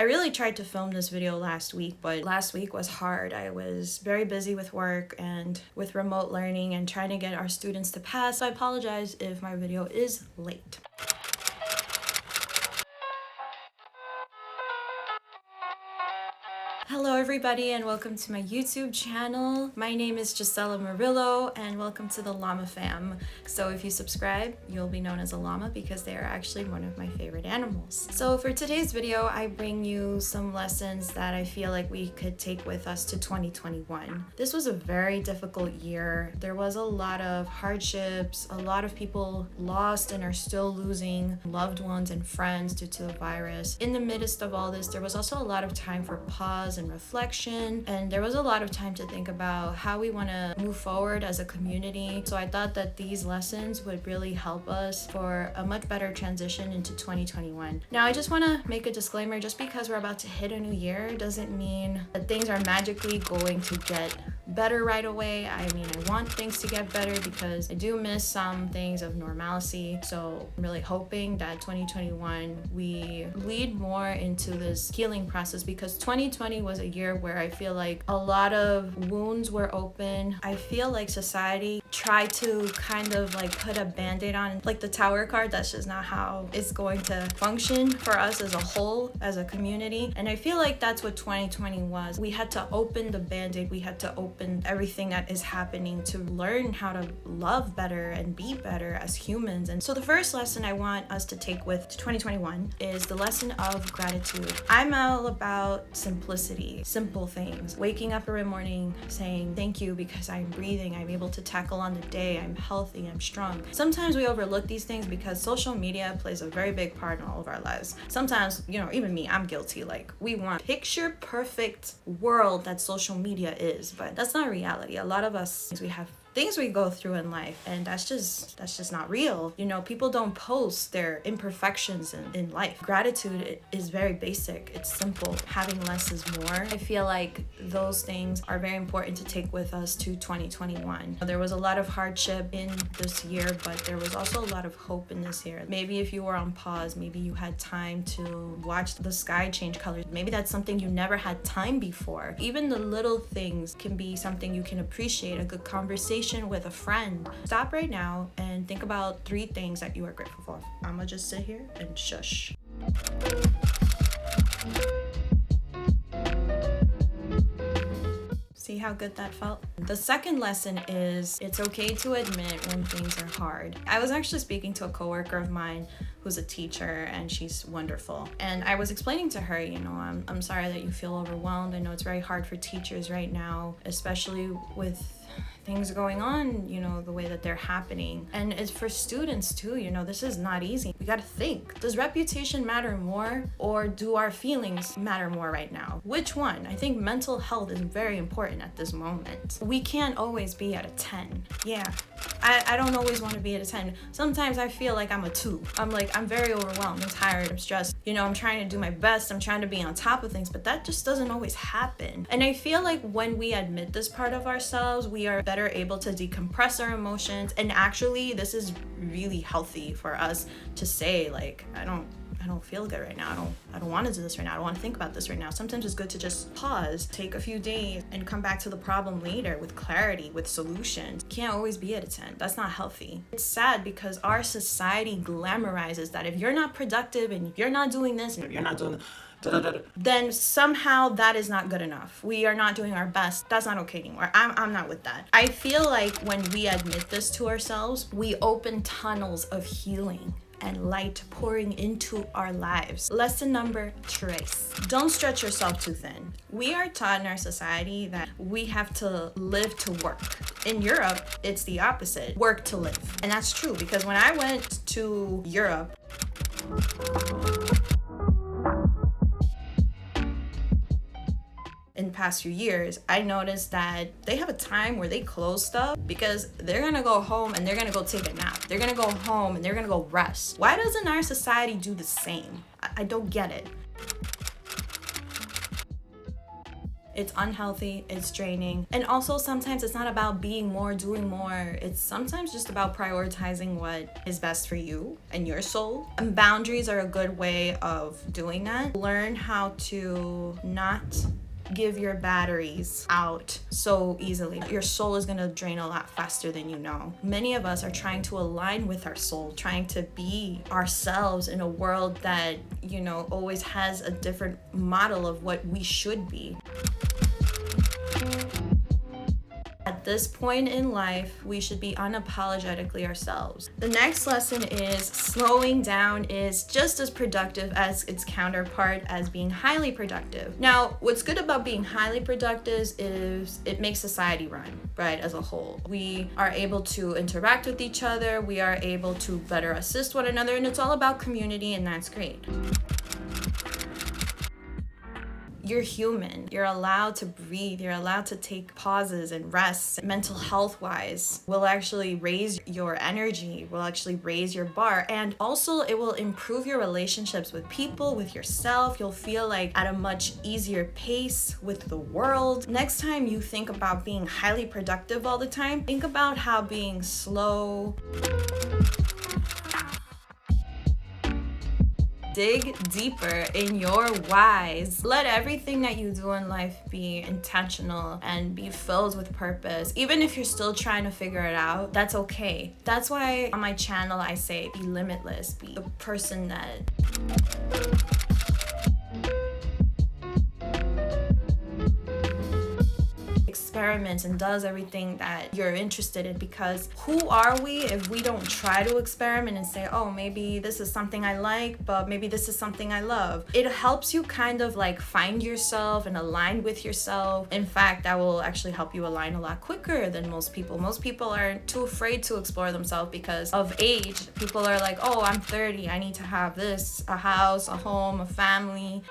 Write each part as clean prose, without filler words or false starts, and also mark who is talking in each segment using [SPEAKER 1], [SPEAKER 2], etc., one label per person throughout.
[SPEAKER 1] I really tried to film this video last week, but last week was hard. I was very busy with work and with remote learning and trying to get our students to pass. So I apologize if my video is late. Hello everybody and welcome to my YouTube channel. My name is Gisela Murillo and welcome to the llama fam. So if you subscribe, you'll be known as a llama because they are actually one of my favorite animals. So for today's video, I bring you some lessons that I feel like we could take with us to 2021. This was a very difficult year. There was a lot of hardships. A lot of people lost and are still losing loved ones and friends due to the virus. In the midst of all this, there was also a lot of time for pause and reflection, and there was a lot of time to think about how we want to move forward as a community. So I thought that these lessons would really help us for a much better transition into 2021. Now I just want to make a disclaimer, just because we're about to hit a new year doesn't mean that things are magically going to get better right away. I mean, I want things to get better because I do miss some things of normalcy. So I'm really hoping that 2021 we lead more into this healing process, because 2020 was a year where I feel like a lot of wounds were open. I feel like society tried to kind of like put a band-aid on like the tower card. That's just not how it's going to function for us as a whole, as a community. And I feel like that's what 2020 was. We had to open the band-aid. We had to open everything that is happening to learn how to love better and be better as humans. And so the first lesson I want us to take with 2021 is the lesson of gratitude. I'm all about simplicity, simple things. Waking up every morning saying thank you because I'm breathing, I'm able to tackle on the day, I'm healthy, I'm strong. Sometimes we overlook these things because social media plays a very big part in all of our lives. Sometimes, you know, even me, I'm guilty. Like, we want picture perfect world that social media is, but that's not reality. A lot of us, we have things we go through in life, and that's just not real. You know, people don't post their imperfections in life. Gratitude is very basic. It's simple. Having less is more. I feel like those things are very important to take with us to 2021. There was a lot of hardship in this year, but there was also a lot of hope in this year. Maybe if you were on pause, maybe you had time to watch the sky change colors. Maybe that's something you never had time before. Even the little things can be something you can appreciate. A good conversation with a friend. Stop right now and think about 3 things that you are grateful for. I'm gonna just sit here and shush. See how good that felt? The second lesson is it's okay to admit when things are hard. I was actually speaking to a coworker of mine who's a teacher, and she's wonderful. And I was explaining to her, you know, I'm sorry that you feel overwhelmed. I know it's very hard for teachers right now, especially with things going on, you know, the way that they're happening. And it's for students too, you know, this is not easy. We gotta think, does reputation matter more, or do our feelings matter more right now? Which one? I think mental health is very important at this moment. We can't always be at a 10. Yeah, I don't always want to be at a 10. Sometimes I feel like I'm a 2. I'm very overwhelmed, I'm tired, I'm stressed. You know, I'm trying to do my best, I'm trying to be on top of things, but that just doesn't always happen. And I feel like when we admit this part of ourselves, we are better able to decompress our emotions. And actually, this is really healthy for us to say, like, I don't feel good right now. I don't want to do this right now. I don't want to think about this right now. Sometimes it's good to just pause, take a few days, and come back to the problem later with clarity, with solutions. Can't always be at a 10. That's not healthy. It's sad because our society glamorizes that if you're not productive and if you're not doing this and if you're not doing then somehow that is not good enough. We are not doing our best. That's not okay anymore. I'm not with that. I feel like when we admit this to ourselves, we open tunnels of healing and light pouring into our lives. Lesson number 3. Don't stretch yourself too thin. We are taught in our society that we have to live to work. In Europe, it's the opposite. Work to live. And that's true, because when I went to Europe, in the past few years, I noticed that they have a time where they close stuff because they're gonna go home and they're gonna go take a nap. They're gonna go home and they're gonna go rest. Why doesn't our society do the same? I don't get it. It's unhealthy, it's draining. And also sometimes it's not about being more, doing more. It's sometimes just about prioritizing what is best for you and your soul. And boundaries are a good way of doing that. Learn how to not give your batteries out so easily. Your soul is gonna drain a lot faster than you know. Many of us are trying to align with our soul, trying to be ourselves in a world that, always has a different model of what we should be. At this point in life, we should be unapologetically ourselves. The next lesson is slowing down is just as productive as its counterpart as being highly productive. Now, what's good about being highly productive is it makes society run, right, as a whole. We are able to interact with each other, we are able to better assist one another, and it's all about community, and that's great. You're human. You're allowed to breathe. You're allowed to take pauses and rest. Mental health wise will actually raise your energy, will actually raise your bar. And also it will improve your relationships with people, with yourself. You'll feel like at a much easier pace with the world. Next time you think about being highly productive all the time, think about how being slow, dig deeper in your whys. Let everything that you do in life be intentional and be filled with purpose. Even if you're still trying to figure it out, that's okay. That's why on my channel I say be limitless, be the person that experiments and does everything that you're interested in, because who are we if we don't try to experiment and say, oh, maybe this is something I like, but maybe this is something I love. It helps you kind of like find yourself and align with yourself. In fact, that will actually help you align a lot quicker than most people. Most people are too afraid to explore themselves because of age. People are like, oh, I'm 30, I need to have this, a house, a home, a family.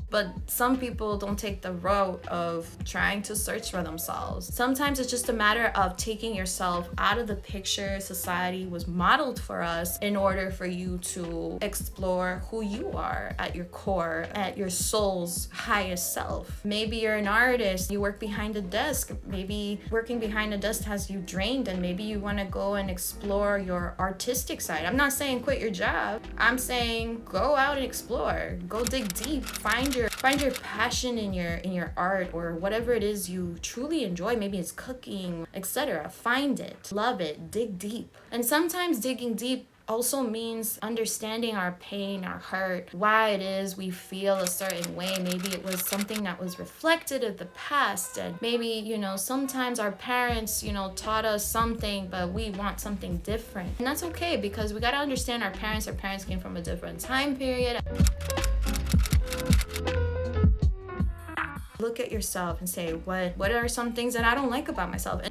[SPEAKER 1] But some people don't take the route of trying to search for themselves. Sometimes it's just a matter of taking yourself out of the picture society was modeled for us in order for you to explore who you are at your core, at your soul's highest self. Maybe you're an artist, you work behind a desk. Maybe working behind a desk has you drained, and maybe you want to go and explore your artistic side. I'm not saying quit your job. I'm saying go out and explore. Go dig deep. Find your passion in your art or whatever it is you truly enjoy. Maybe it's cooking, etc. Find it, love it, dig deep. And sometimes digging deep also means understanding our pain, our hurt, why it is we feel a certain way. Maybe it was something that was reflected of the past, and maybe, sometimes our parents, taught us something, but we want something different. And that's okay, because we got to understand our parents came from a different time period. Look at yourself and say, what are some things that I don't like about myself?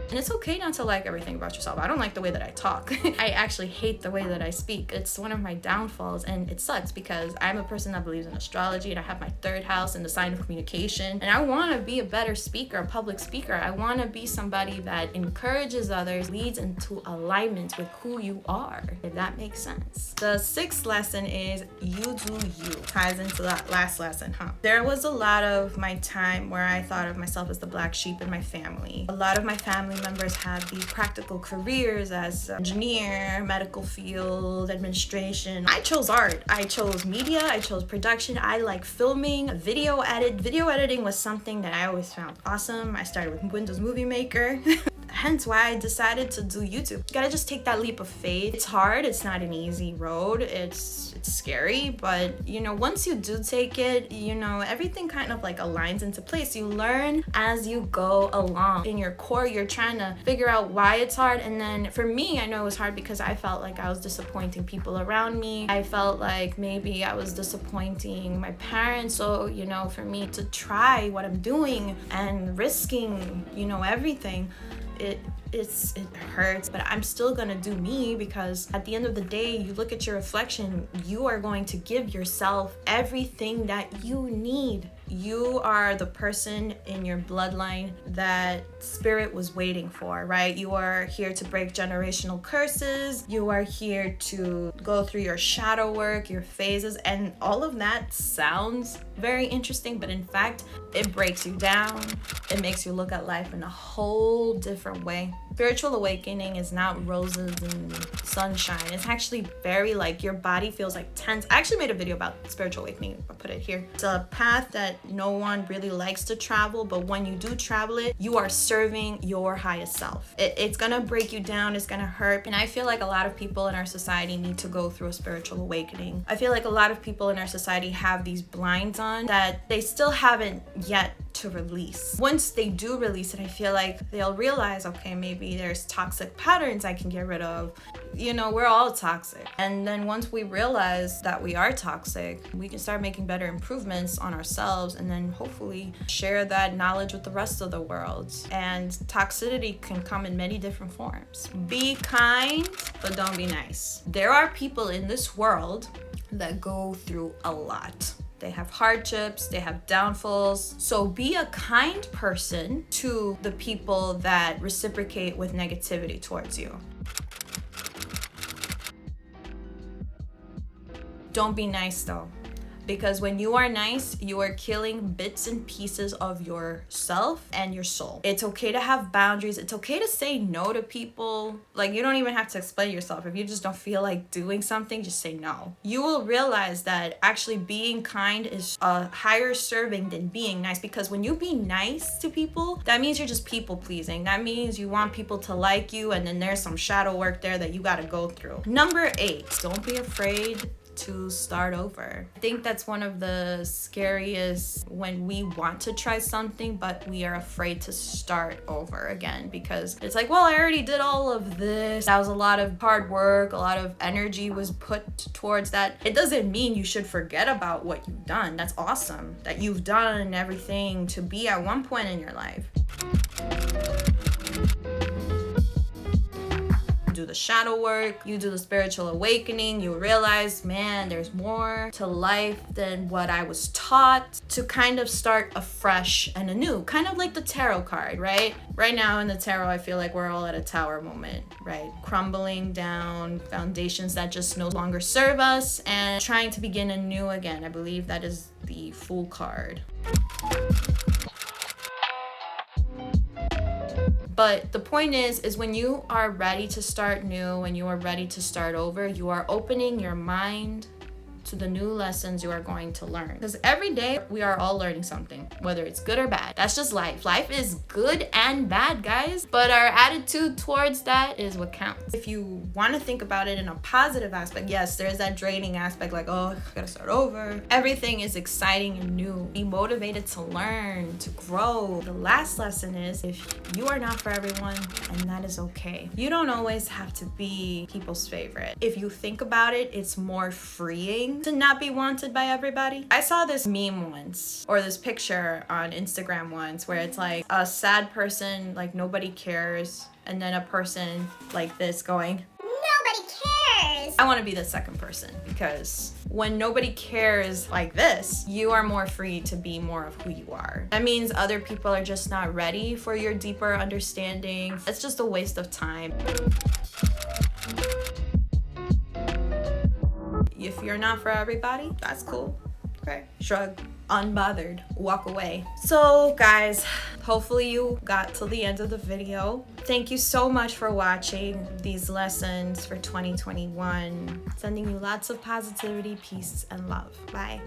[SPEAKER 1] And it's okay not to like everything about yourself. I don't like the way that I talk. I actually hate the way that I speak. It's one of my downfalls, and it sucks because I'm a person that believes in astrology, and I have my third house in the sign of communication, and I want to be a better speaker, a public speaker. I want to be somebody that encourages others, leads into alignment with who you are, if that makes sense. The sixth lesson is you do you. Ties into that last lesson, huh? There was a lot of my time where I thought of myself as the black sheep in my family. A lot of my family members have these practical careers as engineer, medical field, administration. I chose art. I chose media. I chose production. I like filming, video editing was something that I always found awesome. I started with Windows Movie Maker. Hence why I decided to do YouTube. You gotta just take that leap of faith. It's hard, it's not an easy road, it's scary, but once you do take it, everything kind of like aligns into place. You learn as you go along. In your core, you're trying to figure out why it's hard, and then for me, I know it was hard because I felt like I was disappointing people around me. I felt like maybe I was disappointing my parents, so for me to try what I'm doing and risking, everything, it hurts, but I'm still gonna do me, because at the end of the day, you look at your reflection, you are going to give yourself everything that you need you are the person in your bloodline that spirit was waiting for, right? You are here to break generational curses. You are here to go through your shadow work, your phases, and all of that sounds very interesting, but in fact, it breaks you down. It makes you look at life in a whole different way. Spiritual awakening is not roses and sunshine. It's actually very like your body feels like tense. I actually made a video about spiritual awakening. I'll put it here. It's a path that no one really likes to travel, but when you do travel it, you are serving your highest self. It's gonna break you down. It's gonna hurt. And I feel like a lot of people in our society need to go through a spiritual awakening. I feel like a lot of people in our society have these blinds on that they still haven't yet to release. Once they do release it, I feel like they'll realize, okay, maybe there's toxic patterns I can get rid of. You know, we're all toxic. And then once we realize that we are toxic, we can start making better improvements on ourselves and then hopefully share that knowledge with the rest of the world. And toxicity can come in many different forms. Be kind, but don't be nice. There are people in this world that go through a lot. They have hardships, they have downfalls. So be a kind person to the people that reciprocate with negativity towards you. Don't be nice though, because when you are nice, you are killing bits and pieces of yourself and your soul. It's okay to have boundaries. It's okay to say no to people. Like, you don't even have to explain yourself. If you just don't feel like doing something, just say no. You will realize that actually being kind is a higher serving than being nice, because when you be nice to people, that means you're just people pleasing. That means you want people to like you, and then there's some shadow work there that you got to go through. Number 8, don't be afraid to start over. I think that's one of the scariest, when we want to try something but we are afraid to start over again, because it's like, well, I already did all of this. That was a lot of hard work, a lot of energy was put towards that. It doesn't mean you should forget about what you've done. That's awesome that you've done everything to be at one point in your life. Do the shadow work, you do the spiritual awakening, you realize, man, there's more to life than what I was taught, to kind of start afresh and anew, kind of like the tarot card, right? Right now in the tarot, I feel like we're all at a tower moment, right? Crumbling down, foundations that just no longer serve us, and trying to begin anew again. I believe that is the Fool card. But the point is when you are ready to start new, when you are ready to start over, you are opening your mind to the new lessons you are going to learn. Because every day we are all learning something, whether it's good or bad. That's just life. Life is good and bad, guys. But our attitude towards that is what counts. If you want to think about it in a positive aspect, yes, there's that draining aspect, like, oh, I gotta start over. Everything is exciting and new. Be motivated to learn, to grow. The last lesson is, if you are not for everyone, and that is okay. You don't always have to be people's favorite. If you think about it, it's more freeing to not be wanted by everybody. I saw this meme once, or this picture on Instagram once, where it's like a sad person, like nobody cares, and then a person like this going, nobody cares. I want to be the second person, because when nobody cares like this, you are more free to be more of who you are. That means other people are just not ready for your deeper understanding. It's just a waste of time. If you're not for everybody, that's cool. Okay. Shrug, unbothered, walk away. So guys, hopefully you got to the end of the video. Thank you so much for watching these lessons for 2021. Sending you lots of positivity, peace, and love. Bye.